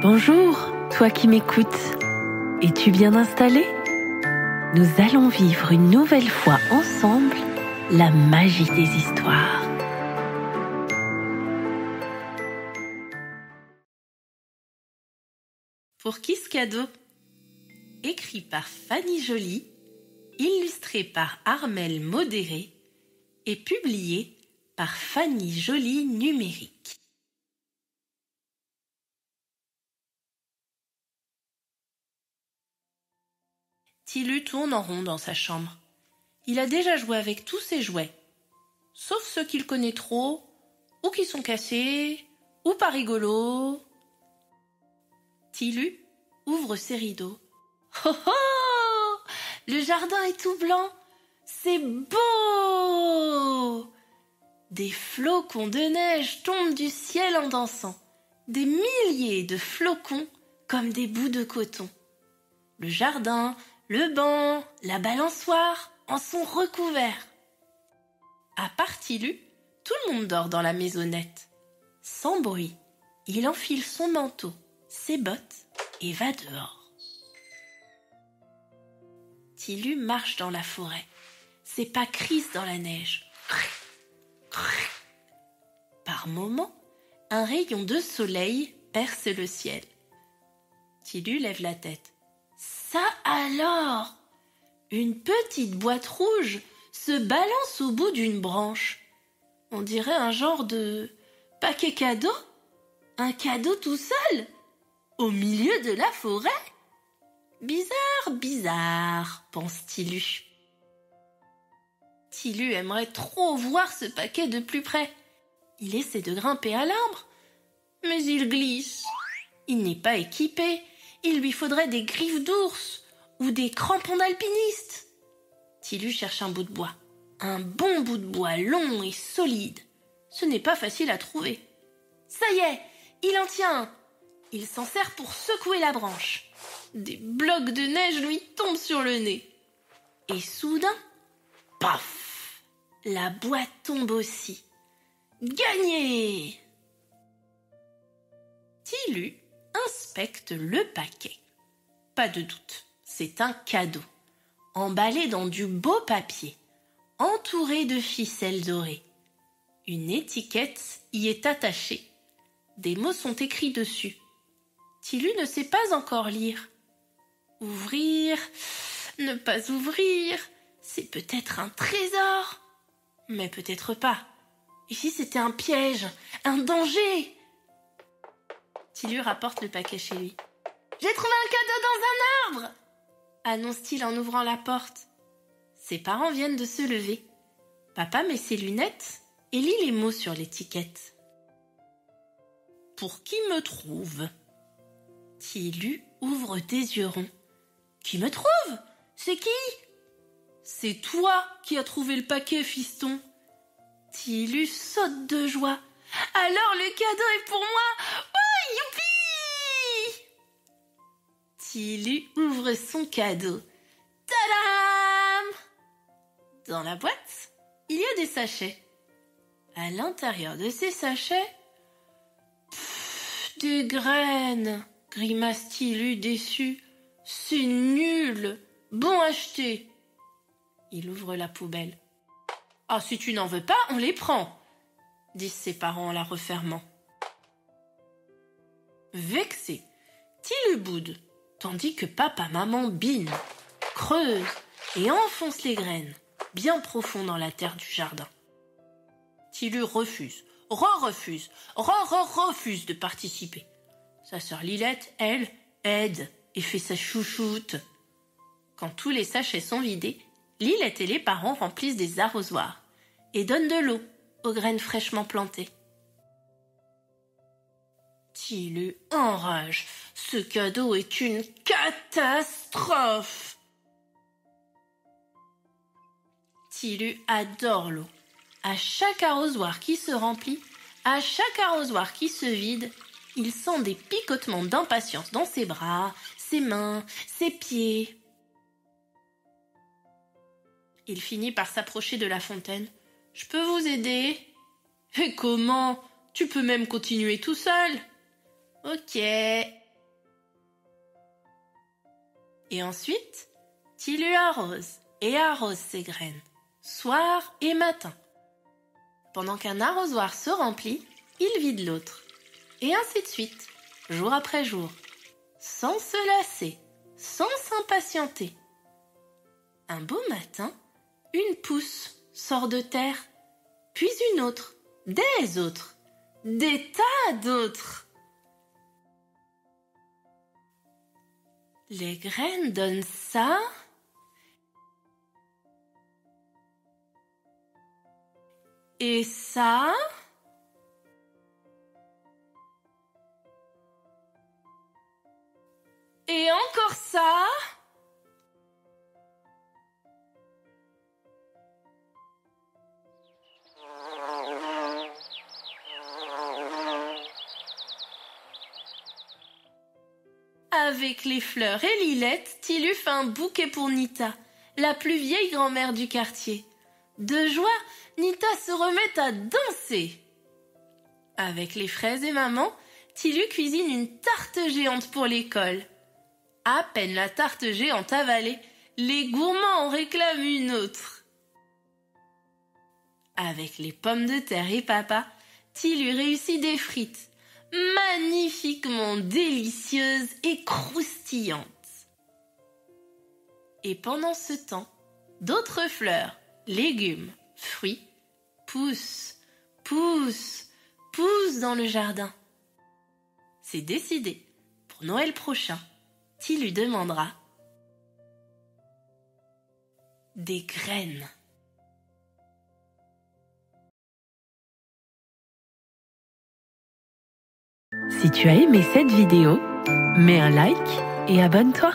Bonjour, toi qui m'écoutes. Es-tu bien installé? Nous allons vivre une nouvelle fois ensemble la magie des histoires. Pour qui ce cadeau? Écrit par Fanny Joly, illustré par Armelle Modéré et publié par Fanny Joly Numérique. Tilu tourne en rond dans sa chambre. Il a déjà joué avec tous ses jouets, sauf ceux qu'il connaît trop, ou qui sont cassés, ou pas rigolos. Tilu ouvre ses rideaux. Oh oh! Le jardin est tout blanc. C'est beau! Des flocons de neige tombent du ciel en dansant. Des milliers de flocons comme des bouts de coton. Le jardin, le banc, la balançoire en sont recouverts. À part Tilu, tout le monde dort dans la maisonnette. Sans bruit, il enfile son manteau, ses bottes et va dehors. Tilu marche dans la forêt. Ses pas crissent dans la neige. Par moments, un rayon de soleil perce le ciel. Tilu lève la tête. Ça alors! Une petite boîte rouge se balance au bout d'une branche. On dirait un genre de paquet cadeau. Un cadeau tout seul, au milieu de la forêt. Bizarre, bizarre, pense Tilu. Tilu aimerait trop voir ce paquet de plus près. Il essaie de grimper à l'arbre, mais il glisse. Il n'est pas équipé. Il lui faudrait des griffes d'ours ou des crampons d'alpiniste. Tilu cherche un bout de bois. Un bon bout de bois long et solide. Ce n'est pas facile à trouver. Ça y est, il en tient un. Il s'en sert pour secouer la branche. Des blocs de neige lui tombent sur le nez. Et soudain, paf! La boîte tombe aussi. Gagné! Tilu inspecte le paquet. Pas de doute, c'est un cadeau, emballé dans du beau papier, entouré de ficelles dorées. Une étiquette y est attachée. Des mots sont écrits dessus. Tilu ne sait pas encore lire. Ouvrir, ne pas ouvrir, c'est peut-être un trésor. Mais peut-être pas. Et si c'était un piège, un danger? Tilu rapporte le paquet chez lui. « J'ai trouvé un cadeau dans un arbre !» annonce-t-il en ouvrant la porte. Ses parents viennent de se lever. Papa met ses lunettes et lit les mots sur l'étiquette. « Pour qui me trouve ?» Tilu ouvre des yeux ronds. « Qui me trouve? C'est qui ?»« C'est toi qui as trouvé le paquet, fiston !» Tilu saute de joie. « Alors le cadeau est pour moi! Ouais, youpi !» Tilu ouvre son cadeau. Tadam! Dans la boîte, il y a des sachets. À l'intérieur de ces sachets, des graines, grimace Tilu déçu. C'est nul, bon acheter. Il ouvre la poubelle. Ah, si tu n'en veux pas, on les prend, disent ses parents en la refermant. Vexé, Tilu boude, tandis que papa, maman binent, creusent et enfoncent les graines, bien profond dans la terre du jardin. Tilu refuse, refuse de participer. Sa sœur Lilette, elle, aide et fait sa chouchoute. Quand tous les sachets sont vidés, Lilette et les parents remplissent des arrosoirs et donnent de l'eau aux graines fraîchement plantées. Tilu enrage. Ce cadeau est une catastrophe. Tilu adore l'eau. À chaque arrosoir qui se remplit, à chaque arrosoir qui se vide, il sent des picotements d'impatience dans ses bras, ses mains, ses pieds. Il finit par s'approcher de la fontaine. « Je peux vous aider ?»« Et comment? Tu peux même continuer tout seul. » « Ok. » Et ensuite, Tilu arrose et arrose ses graines, soir et matin. Pendant qu'un arrosoir se remplit, il vide l'autre. Et ainsi de suite, jour après jour, sans se lasser, sans s'impatienter. Un beau matin, une pousse sort de terre, puis une autre, des autres, des tas d'autres. Les graines donnent ça. Et ça. Et encore ça. Avec les fleurs et Lilette, Tilu fait un bouquet pour Nita, la plus vieille grand-mère du quartier. De joie, Nita se remet à danser. Avec les fraises et maman, Tilu cuisine une tarte géante pour l'école. À peine la tarte géante avalée, les gourmands en réclament une autre. Avec les pommes de terre et papa, Tilu réussit des frites, magnifiquement délicieuses et croustillantes. Et pendant ce temps, d'autres fleurs, légumes, fruits, poussent dans le jardin. C'est décidé, pour Noël prochain, Tilu demandera des graines. Si tu as aimé cette vidéo, mets un like et abonne-toi.